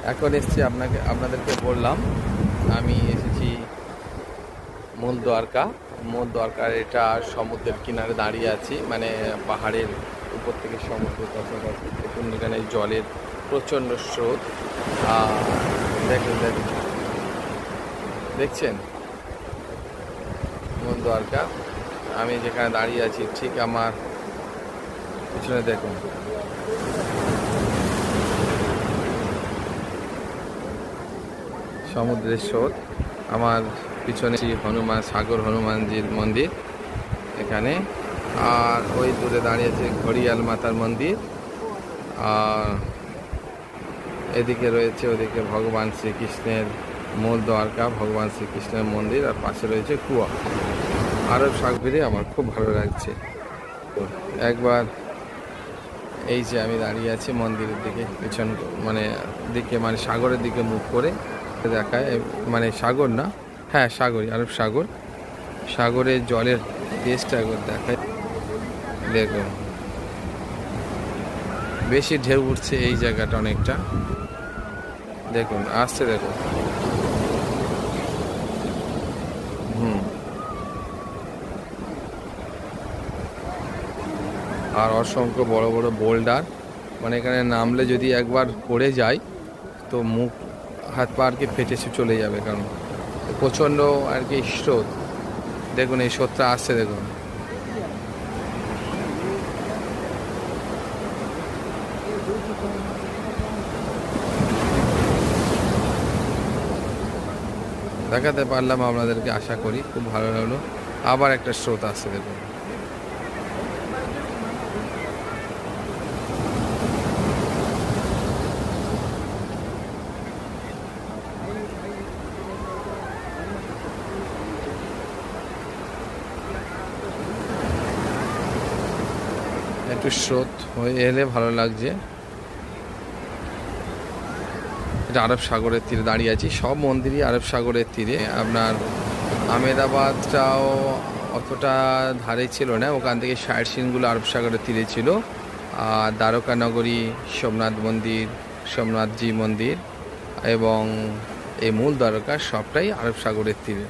এখন এসছি আপনাদেরকে বললাম আমি এসেছি মূল দ্বারকা। মূল দ্বারকার এটা সমুদ্রের কিনারে দাঁড়িয়ে আছি, মানে পাহাড়ের উপর থেকে সমুদ্রের কাছাকাছি। দেখুন এখানে জলের প্রচণ্ড স্রোত। আর দেখুন দেখুন, দেখছেন মূল দ্বারকা। আমি যেখানে দাঁড়িয়ে আছি ঠিক আমার পিছনে দেখুন, সমুদ্রের স্রোত। আমার পিছনে হনুমানজির মন্দির এখানে। আর ওই দূরে দাঁড়িয়েছে ঘড়িয়াল মাতার মন্দির। আর এদিকে রয়েছে ওদিকে ভগবান শ্রীকৃষ্ণের মূল দ্বারকা, ভগবান শ্রীকৃষ্ণের মন্দির। আর পাশে রয়েছে কুয়া। আরব সাগরে আমার খুব ভালো লাগছে। একবার এই যে আমি দাঁড়িয়ে আছি মন্দিরের দিকে, পিছন মানে সাগরের দিকে মুখ করে দেখায়, মানে সাগর না, হ্যাঁ সাগরই, আরব সাগর। সাগরের জলের টেস্টটা একবার দেখায়। দেখুন বেশি ঢেউ উঠছে এই জায়গাটা অনেকটা। দেখুন আসছে, দেখুন। আর অসংখ্য বড় বড় বোল্ডার, মানে এখানে নামলে যদি একবার পড়ে যায় তো মুখ হাত পা আর কি ফেটে চলে যাবে, কারণ প্রচণ্ড আর কি স্রোত। দেখুন এই স্রোতটা আসছে, দেখুন। দেখাতে পারলাম আপনাদেরকে, আশা করি খুব ভালো লাগলো। আবার একটা স্রোত আসছে, দেখুন। একটু স্রোত হয়ে এলে ভালো লাগছে। এটা আরব সাগরের তীরে দাঁড়িয়ে আছি, সব মন্দিরই আরব সাগরের তীরে। আপনার আহমেদাবাদটাও অতটা ধারে ছিল না, ওখান থেকে সাইড সিনগুলো আরব সাগরের তীরে ছিল। আর দ্বারকা নগরী, সোমনাথ মন্দির, সোমনাথজি মন্দির এবং এই মূল দ্বারকা সবটাই আরব সাগরের তীরে।